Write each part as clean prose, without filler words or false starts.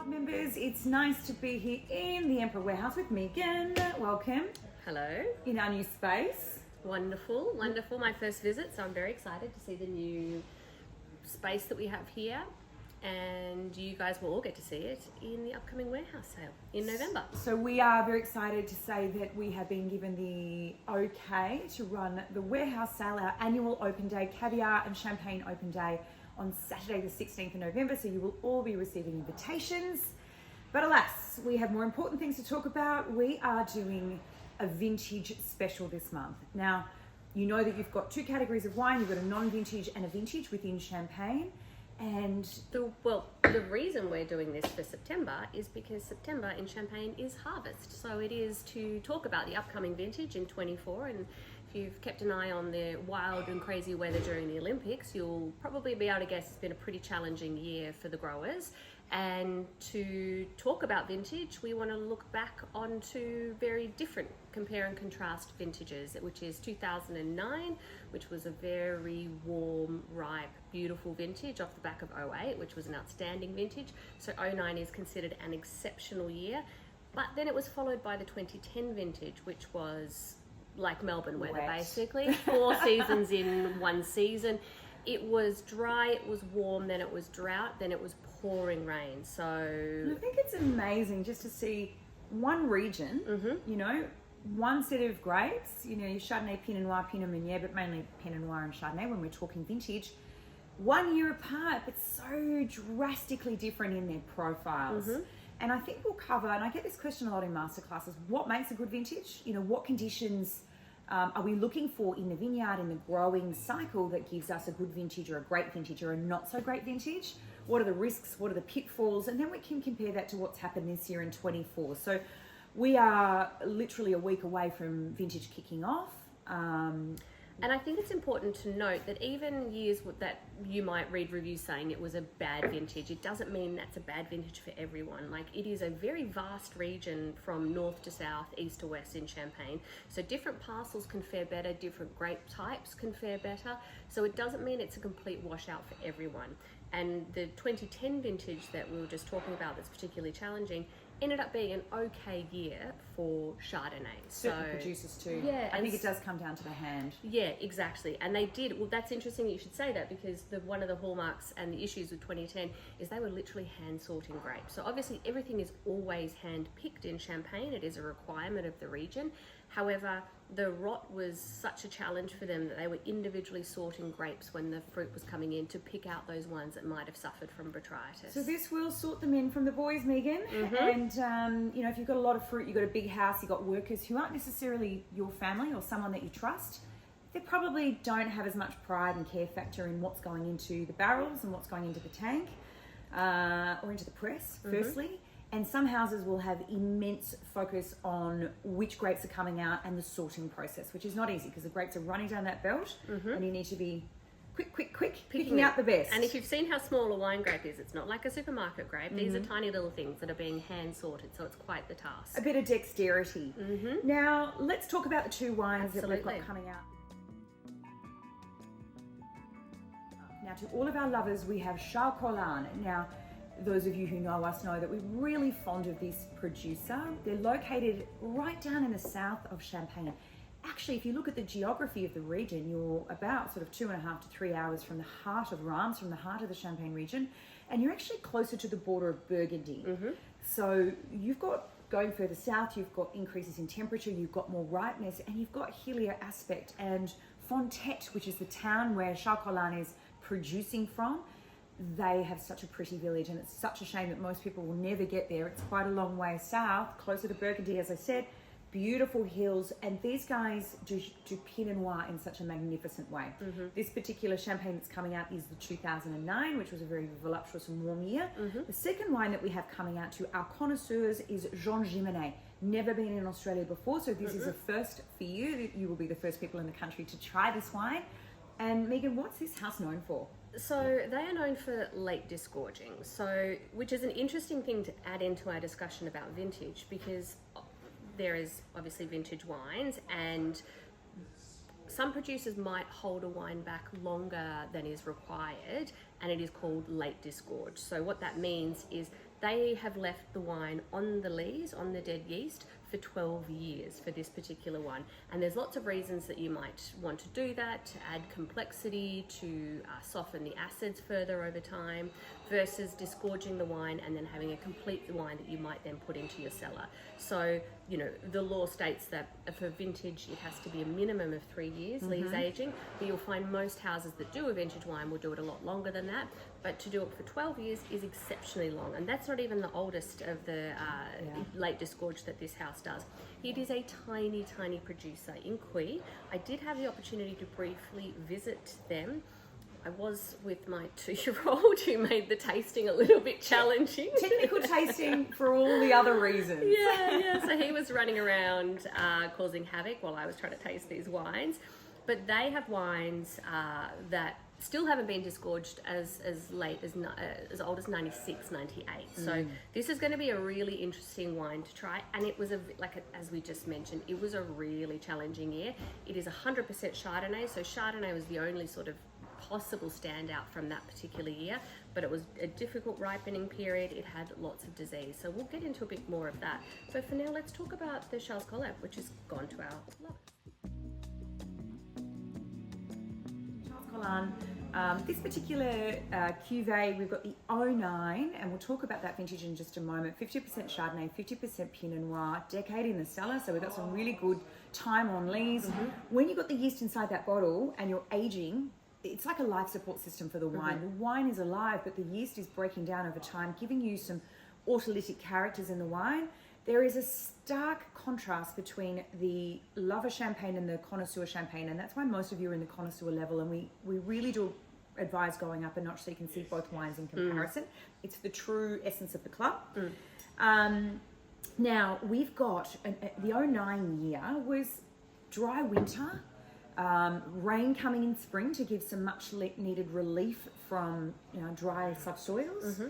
Members, it's nice to be here in the Emperor Warehouse with Megan. Welcome. Hello. In our new space. Wonderful, wonderful. My first visit, so I'm very excited to see the new space that we have here. And you guys will all get to see it in the upcoming warehouse sale in November. So we are very excited to say that we have been given the okay to run the warehouse sale, our annual open day, caviar and champagne open day, on Saturday the 16th of November. So you will all be receiving invitations. But alas, we have more important things to talk about. We are doing a vintage special this month. Now, you know that you've got two categories of wine. You've got a non-vintage and a vintage within champagne. And the reason we're doing this for September is because September in Champagne is harvest. So it is to talk about the upcoming vintage in 24. And if you've kept an eye on the wild and crazy weather during the Olympics, you'll probably be able to guess it's been a pretty challenging year for the growers. And to talk about vintage, we want to look back onto very different compare and contrast vintages, which is 2009, which was a very warm, ripe, beautiful vintage off the back of 08, which was an outstanding vintage. So 09 is considered an exceptional year. But then it was followed by the 2010 vintage, which was like Melbourne weather, basically. 4 seasons in one season. It was dry, it was warm, then it was drought, then it was pouring rain. So I think it's amazing just to see one region, you know, one set of grapes, you know, your Chardonnay, Pinot Noir, Pinot Meunier, but mainly Pinot Noir and Chardonnay when we're talking vintage, 1 year apart, but so drastically different in their profiles. And I think we'll cover, and I get this question a lot in masterclasses, what makes a good vintage? You know, what conditions are we looking for in the vineyard, in the growing cycle that gives us a good vintage or a great vintage or a not so great vintage? What are the risks? What are the pitfalls? And then we can compare that to what's happened this year in 24. So we are literally a week away from vintage kicking off. And I think it's important to note that even years that you might read reviews saying it was a bad vintage, it doesn't mean that's a bad vintage for everyone. Like, it is a very vast region from north to south, east to west in Champagne. So different parcels can fare better, different grape types can fare better. So it doesn't mean it's a complete washout for everyone. And the 2010 vintage that we were just talking about that's particularly challenging ended up being an okay year for Chardonnay. Certain producers too. Yeah, I think it does come down to the hand. Yeah, exactly. And they did. Well, that's interesting you should say that, because one of the hallmarks and the issues with 2010 is they were literally hand sorting grapes. So obviously everything is always hand picked in Champagne. It is a requirement of the region. However, the rot was such a challenge for them that they were individually sorting grapes when the fruit was coming in to pick out those ones that might have suffered from botrytis. So this will sort them in from the boys, Megan. And you know, if you've got a lot of fruit, you've got a big house, you've got workers who aren't necessarily your family or someone that you trust, they probably don't have as much pride and care factor in what's going into the barrels and what's going into the tank or into the press, firstly. And some houses will have immense focus on which grapes are coming out and the sorting process, which is not easy because the grapes are running down that belt and you need to be quick, picking out the best. And if you've seen how small a wine grape is, it's not like a supermarket grape. These are tiny little things that are being hand sorted, so it's quite the task. A bit of dexterity. Now, let's talk about the two wines that we've got coming out. Now, to all of our lovers, we have Collin. Now, those of you who know us know that we're really fond of this producer. They're located right down in the south of Champagne. Actually, if you look at the geography of the region, you're about sort of 2.5 to 3 hours from the heart of Reims, from the heart of the Champagne region, and you're actually closer to the border of Burgundy. So you've got, going further south, you've got increases in temperature, you've got more ripeness, and you've got hillier aspect. And Fontet, which is the town where Collin is producing from, they have such a pretty village, and it's such a shame that most people will never get there. It's quite a long way south, closer to Burgundy, as I said. Beautiful hills, and these guys do Pinot Noir in such a magnificent way. This particular champagne that's coming out is the 2009, which was a very voluptuous and warm year. The second wine that we have coming out to our connoisseurs is Gimonnet. Never been in Australia before, so this is a first for you. You will be the first people in the country to try this wine. And Megan, what's this house known for? So they are known for late disgorging, which is an interesting thing to add into our discussion about vintage, because there is obviously vintage wines, and some producers might hold a wine back longer than is required and it is called late disgorge. So what that means is they have left the wine on the lees, on the dead yeast, for 12 years for this particular one. And there's lots of reasons that you might want to do that, to add complexity, to soften the acids further over time, versus disgorging the wine and then having a complete wine that you might then put into your cellar. So, you know, the law states that for vintage, it has to be a minimum of 3 years lees aging, but you'll find most houses that do a vintage wine will do it a lot longer than that. But to do it for 12 years is exceptionally long, and that's not even the oldest of the late disgorge that this house does. It is a tiny, tiny producer in Cuvee. I did have the opportunity to briefly visit them. I was with my 2-year-old who made the tasting a little bit challenging. Technical tasting for all the other reasons. Yeah. So he was running around causing havoc while I was trying to taste these wines. But they have wines that still haven't been disgorged as old as 96, 98. So this is going to be a really interesting wine to try. And it was as we just mentioned, it was a really challenging year. It is 100% Chardonnay. So Chardonnay was the only sort of possible standout from that particular year, but it was a difficult ripening period. It had lots of disease. So we'll get into a bit more of that. So for now, let's talk about the Charles Collin, which has gone to our love. Charles Collin. This particular cuvee, we've got the 09, and we'll talk about that vintage in just a moment. 50% Chardonnay, 50% Pinot Noir, decade in the cellar, so we've got some really good time on lees. When you've got the yeast inside that bottle and you're aging, it's like a life support system for the wine. The wine is alive, but the yeast is breaking down over time, giving you some autolytic characters in the wine. There is a stark contrast between the lover champagne and the connoisseur champagne, and that's why most of you are in the connoisseur level, and we really do advise going up a notch so you can see both wines in comparison. It's the true essence of the club. Now, we've got the 09 year was dry winter, rain coming in spring to give some much needed relief from dry subsoils.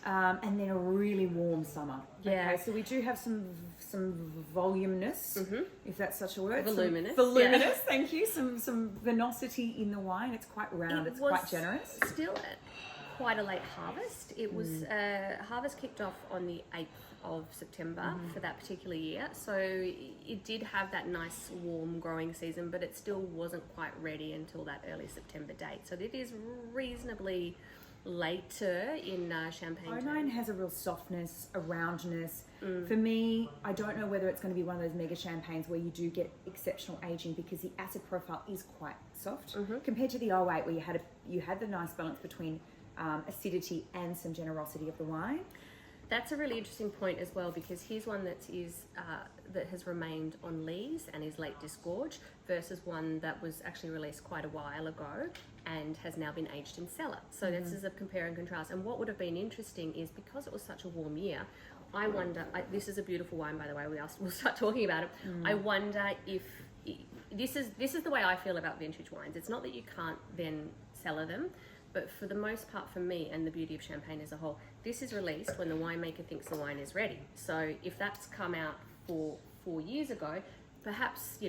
And then a really warm summer. Yeah. Okay, so we do have some voluminous, if that's such a word. Voluminous. Voluminous, thank you. Some vinosity in the wine. It's quite round. It's quite generous. Still quite a late harvest. It was harvest kicked off on the 8th of September for that particular year. So it did have that nice warm growing season, but it still wasn't quite ready until that early September date. So it is reasonably later in champagne. 09 has a real softness, a roundness. For me, I don't know whether it's going to be one of those mega champagnes where you do get exceptional aging because the acid profile is quite soft compared to the 08 where you had the nice balance between acidity and some generosity of the wine. That's a really interesting point as well, because here's one that has remained on lees and is late disgorge versus one that was actually released quite a while ago and has now been aged in cellar. So this is a compare and contrast. And what would have been interesting is because it was such a warm year, I wonder, this is a beautiful wine, by the way, we'll start talking about it. I wonder if, this is the way I feel about vintage wines. It's not that you can't then cellar them, but for the most part, for me and the beauty of champagne as a whole, this is released when the winemaker thinks the wine is ready. So if that's come out 4 years ago, perhaps,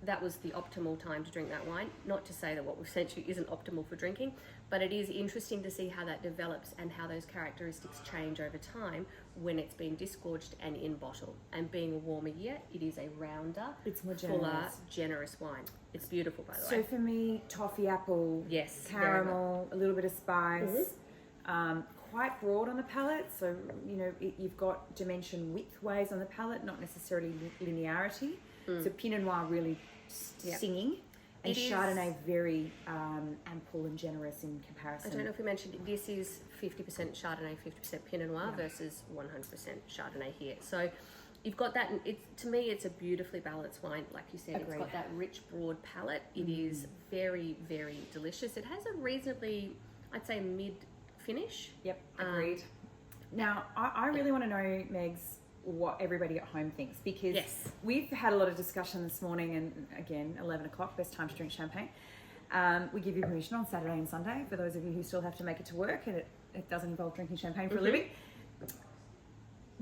that was the optimal time to drink that wine. Not to say that what we've sent you isn't optimal for drinking, but it is interesting to see how that develops and how those characteristics change over time when it's been disgorged and in bottle. And being a warmer year, it is a rounder, it's more fuller, generous wine. It's beautiful, by the way. So for me, toffee apple, yes, caramel, a little bit of spice, quite broad on the palate. So, you've got dimension width-ways on the palate, not necessarily linearity. So Pinot Noir really singing, and Chardonnay very ample and generous in comparison. I don't know if we mentioned, this is 50% Chardonnay, 50% Pinot Noir versus 100% Chardonnay here. So you've got that, and to me, it's a beautifully balanced wine. Like you said, It's got that rich, broad palate. It is very, very delicious. It has a reasonably, I'd say, mid-finish. Yep, agreed. Now, I really want to know, Megs, what everybody at home thinks, because we've had a lot of discussion this morning, and again, 11 o'clock, best time to drink champagne. We give you permission on Saturday and Sunday for those of you who still have to make it to work and it doesn't involve drinking champagne for a living.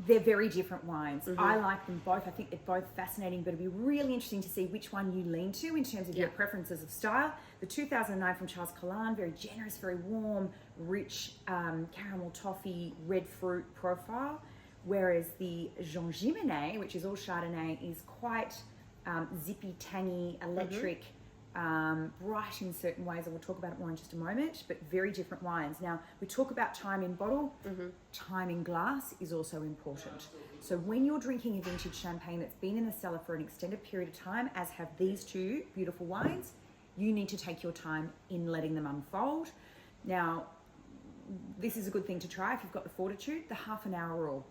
they're very different wines. I like them both. I think they're both fascinating, but it'd be really interesting to see which one you lean to in terms of your preferences of style. The 2009 from Charles Collin, very generous, very warm, rich caramel toffee, red fruit profile. Whereas the Gimonnet, which is all Chardonnay, is quite zippy, tangy, electric, bright in certain ways. I will talk about it more in just a moment, but very different wines. Now, we talk about time in bottle, time in glass is also important. So when you're drinking a vintage champagne that's been in the cellar for an extended period of time, as have these two beautiful wines, you need to take your time in letting them unfold. Now, this is a good thing to try if you've got the fortitude, the half an hour rule,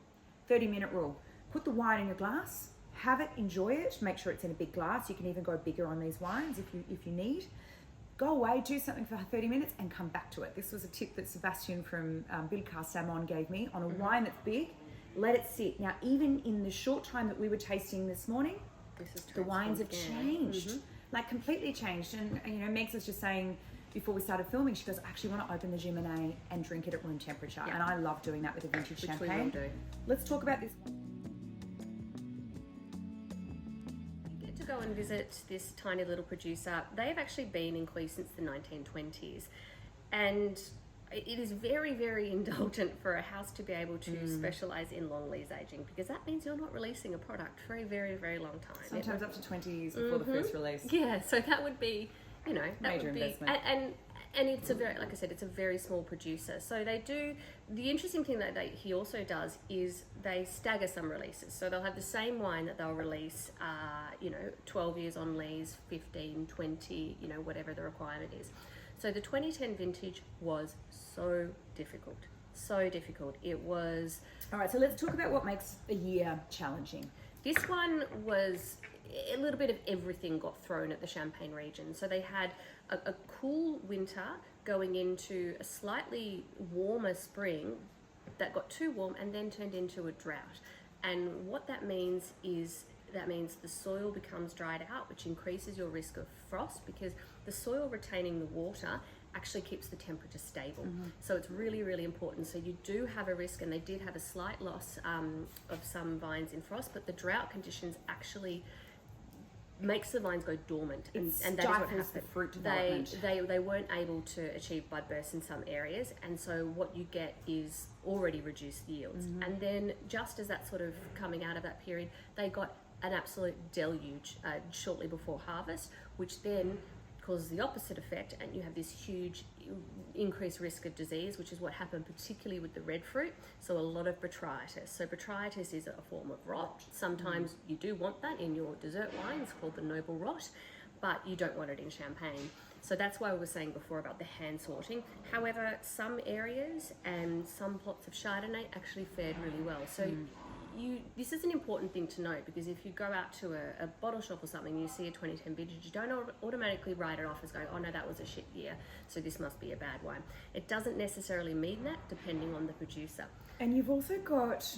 30-minute rule. Put the wine in your glass, have it, enjoy it, make sure it's in a big glass. You can even go bigger on these wines if you need. Go away, do something for 30 minutes and come back to it. This was a tip that Sebastian from Bilka Salmon gave me on a wine that's big. Let it sit. Now, even in the short time that we were tasting this morning, the wines have changed, like completely changed. And you know, Megs was just saying before we started filming, she goes, I actually want to open the Gimonnet and drink it at room temperature. And I love doing that with a vintage champagne. We will do. Let's talk about this. To go and visit this tiny little producer. They've actually been in Cuvee since the 1920s, and it is very, very indulgent for a house to be able to specialise in long lees aging, because that means you're not releasing a product for a very, very long time. Sometimes up to 20 years before the first release. Yeah, so that would be, you know, that major would be, investment. And it's a very, like I said, it's a very small producer. So they do, the interesting thing that he also does is they stagger some releases. So they'll have the same wine that they'll release, 12 years on lees, 15, 20, you know, whatever the requirement is. So the 2010 vintage was so difficult. So difficult. It was... All right, so let's talk about what makes a year challenging. This one was a little bit of everything got thrown at the Champagne region. So they had a cool winter going into a slightly warmer spring that got too warm and then turned into a drought. And what that means is the soil becomes dried out, which increases your risk of frost, because the soil retaining the water actually keeps the temperature stable. So it's really, really important. So you do have a risk, and they did have a slight loss of some vines in frost, but the drought conditions actually makes the vines go dormant, and that is what happened. The fruit development. They weren't able to achieve bud bursts in some areas, and so what you get is already reduced yields. And then just as that's sort of coming out of that period, they got an absolute deluge shortly before harvest, which then causes the opposite effect, and you have this huge increased risk of disease, which is what happened particularly with the red fruit. So a lot of botrytis. So botrytis is a form of rot. Sometimes you do want that in your dessert wine. It's called the noble rot, but you don't want it in champagne. So that's why we were saying before about the hand sorting. However, some areas and some plots of Chardonnay actually fared really well. So this is an important thing to note, because if you go out to a bottle shop or something and you see a 2010 vintage, you don't automatically write it off as going, oh no, that was a shit year, so this must be a bad wine. It doesn't necessarily mean that, depending on the producer. And you've also got,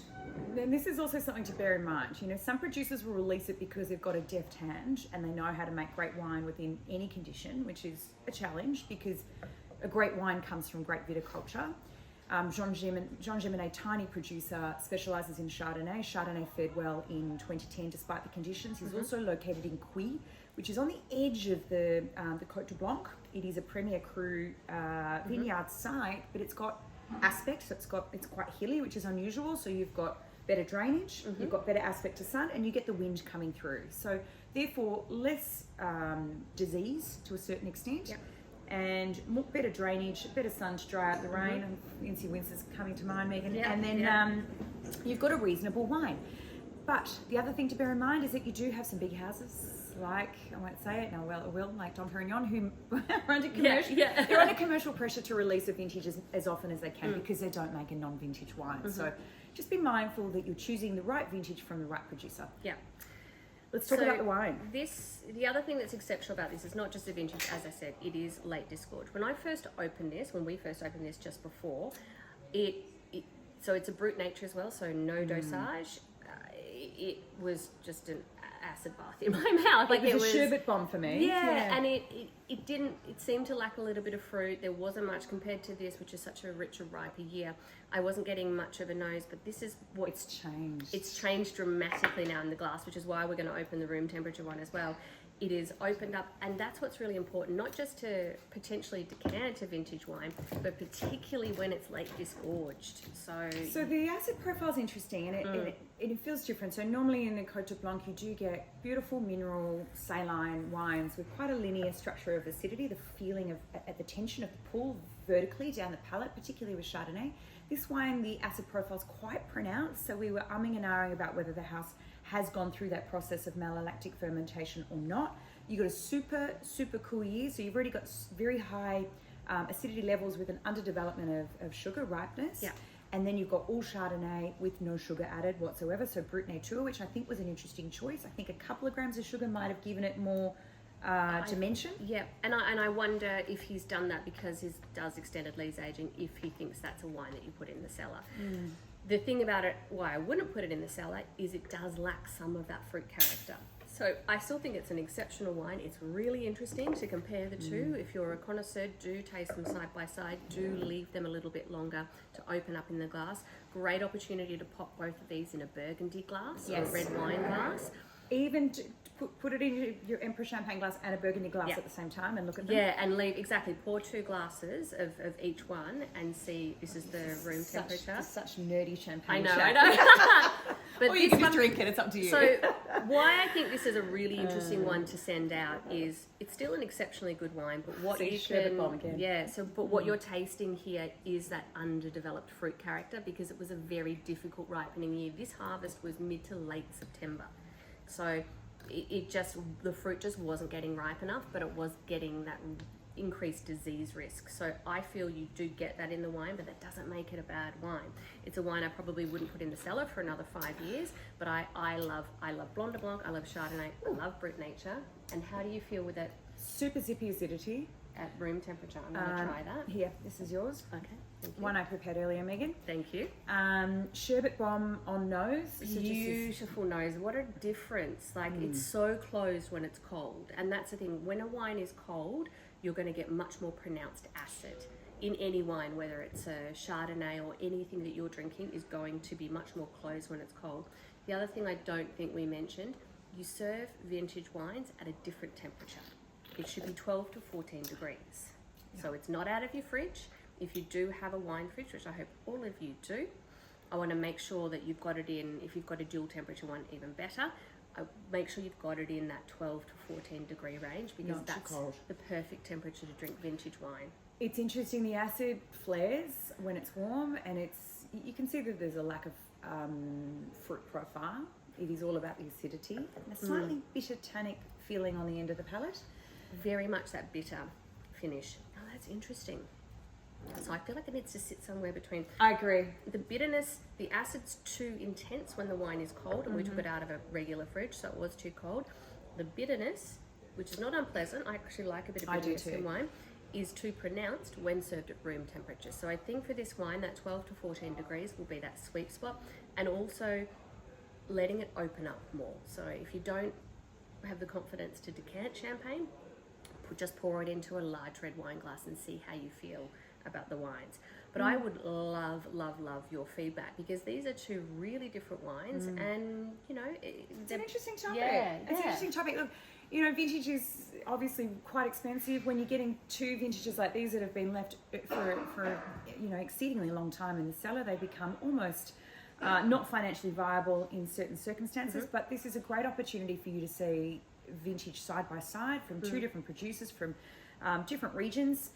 and this is also something to bear in mind, you know, some producers will release it because they've got a deft hand and they know how to make great wine within any condition, which is a challenge, because a great wine comes from great viticulture. Jean Gimonnet, tiny producer, specialises in Chardonnay. Chardonnay fared well in 2010 despite the conditions. He's also located in Cuvee, which is on the edge of the Côte de Blanc. It is a Premier Cru vineyard site, but it's got aspect, so it's quite hilly, which is unusual. So you've got better drainage, you've got better aspect to sun, and you get the wind coming through. So therefore, less disease to a certain extent. Yep. And better drainage, better sun to dry out the rain. Nancy Winster's coming to mind, Megan. Yeah, and then you've got a reasonable wine. But the other thing to bear in mind is that you do have some big houses, like, I won't say it now, well, it will, like Dom Perignon, who are under commercial, they're under commercial pressure to release a vintage as often as they can, because they don't make a non-vintage wine. So just be mindful that you're choosing the right vintage from the right producer. Yeah. Let's talk about the wine. The other thing that's exceptional about this is not just a vintage, as I said, it is late disgorge. When we first opened this just before, so it's a Brut nature as well, so no dosage. It was just an acid bath in my mouth. Like it was a sherbet bomb for me. Yeah, and it seemed to lack a little bit of fruit. There wasn't much compared to this, which is such a richer, riper year. I wasn't getting much of a nose, but this is what it's changed. It's changed dramatically now in the glass, which is why we're going to open the room temperature one as well. It is opened up, and that's what's really important, not just to potentially decant to vintage wine, but particularly when it's late disgorged. So the acid profile is interesting, and it feels different. So normally in the Cote de Blanc, you do get beautiful mineral saline wines with quite a linear structure of acidity, the feeling of at the tension of the pull vertically down the palate, particularly with Chardonnay. This wine, the acid profile is quite pronounced, so we were umming and ahhing about whether the house has gone through that process of malolactic fermentation or not. You got a super cool year, so you've already got very high acidity levels with an underdevelopment of sugar ripeness. Yeah. And then you've got all Chardonnay with no sugar added whatsoever, so Brut Nature, which I think was an interesting choice. I think a couple of grams of sugar might have given it more dimension. Yeah, and I wonder if he's done that because he does extended lees aging, if he thinks that's a wine that you put in the cellar. The thing about it, why I wouldn't put it in the cellar, is it does lack some of that fruit character. So I still think it's an exceptional wine. It's really interesting to compare the two. If you're a connoisseur, do taste them side by side. Do leave them a little bit longer to open up in the glass. Great opportunity to pop both of these in a Burgundy glass or a red wine glass. Even to put it in your Emperor Champagne glass and a Burgundy glass at the same time and look at them. Yeah, and pour 2 glasses of each one and see, this is the room temperature. Such nerdy champagne. I know. But or you can just drink it, it's up to you. So why I think this is a really interesting one to send out is it's still an exceptionally good wine, but what you can... but what you're tasting here is that underdeveloped fruit character, because it was a very difficult ripening year. This harvest was mid to late September. So the fruit just wasn't getting ripe enough, but it was getting that increased disease risk. So I feel you do get that in the wine, but that doesn't make it a bad wine. It's a wine I probably wouldn't put in the cellar for another 5 years, but I love Blanc de Blanc, I love Chardonnay, I love Brut Nature. And how do you feel with it? Super zippy acidity. At room temperature, I'm going to try that. Here, this is yours. Okay, thank you. One I prepared earlier, Megan. Thank you. Sherbet bomb on nose. Beautiful nose. What a difference. Like, it's so closed when it's cold. And that's the thing. When a wine is cold, you're going to get much more pronounced acid. In any wine, whether it's a Chardonnay or anything that you're drinking, is going to be much more closed when it's cold. The other thing I don't think we mentioned, you serve vintage wines at a different temperature. It should be 12 to 14 degrees. Yeah. So it's not out of your fridge. If you do have a wine fridge, which I hope all of you do, I want to make sure that you've got it in, if you've got a dual temperature one, even better. Make sure you've got it in that 12 to 14 degree range, because that's the perfect temperature to drink vintage wine. It's interesting, the acid flares when it's warm, and you can see that there's a lack of fruit profile. It is all about the acidity and a slightly bitter tannic feeling on the end of the palate. Very much that bitter finish. Oh, that's interesting. So I feel like it needs to sit somewhere between. I agree. The bitterness, the acid's too intense when the wine is cold, and we took it out of a regular fridge, so it was too cold. The bitterness, which is not unpleasant, I actually like a bit of bitterness in wine, is too pronounced when served at room temperature. So I think for this wine, that 12 to 14 degrees will be that sweet spot, and also letting it open up more. So if you don't have the confidence to decant champagne, just pour it into a large red wine glass and see how you feel about the wines. But I would love your feedback, because these are two really different wines, and it's an interesting topic. It's an interesting topic. Look, vintage is obviously quite expensive. When you're getting two vintages like these that have been left for exceedingly long time in the cellar, they become almost not financially viable in certain circumstances. But this is a great opportunity for you to see vintage side by side from two different producers from different regions.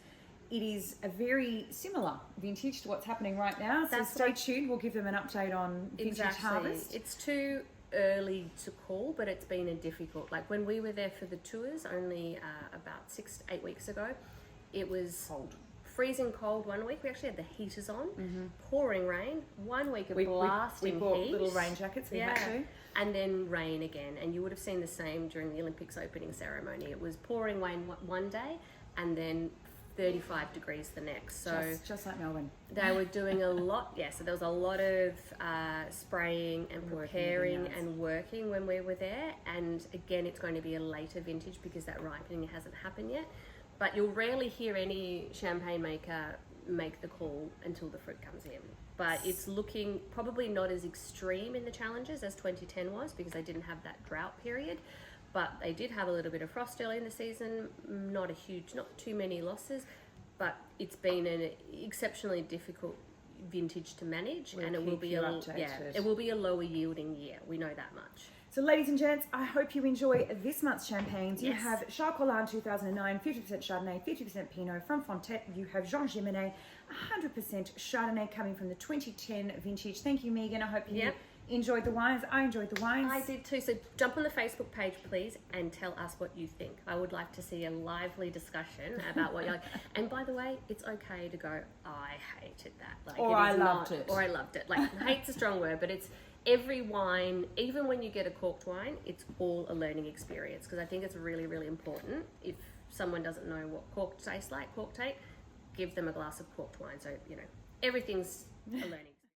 It is a very similar vintage to what's happening right now, so stay tuned. We'll give them an update on vintage harvest. It's too early to call, but it's been a difficult, like when we were there for the tours only about 6 to 8 weeks ago, it was cold. Freezing cold 1 week. We actually had the heaters on, pouring rain. 1 week of blasting we bought heat. Little rain jackets. We had to. And then rain again. And you would have seen the same during the Olympics opening ceremony. It was pouring rain one day, and then 35 degrees the next. So just like Melbourne. they were doing a lot. Yeah, so there was a lot of spraying and preparing and working when we were there. And again, it's going to be a later vintage because that ripening hasn't happened yet. But you'll rarely hear any champagne maker make the call until the fruit comes in. But it's looking probably not as extreme in the challenges as 2010 was because they didn't have that drought period. But they did have a little bit of frost early in the season, not too many losses, but it's been an exceptionally difficult vintage to manage, and it will be a lower yielding year. We know that much. So ladies and gents, I hope you enjoy this month's champagnes. You have Charles Collin 2009, 50% Chardonnay, 50% Pinot from Fontet. You have Jean Gimonnet, 100% Chardonnay coming from the 2010 vintage. Thank you, Megan. I hope you enjoyed the wines. I enjoyed the wines. I did too. So jump on the Facebook page, please, and tell us what you think. I would like to see a lively discussion about what you like. And by the way, it's okay to go, I hated that. Like, or I loved it. Or I loved it. Like, hate's a strong word, but it's every wine, even when you get a corked wine, it's all a learning experience, because I think it's really, really important. If someone doesn't know what corked tastes like, corked tape, give them a glass of corked wine. So, everything's a learning.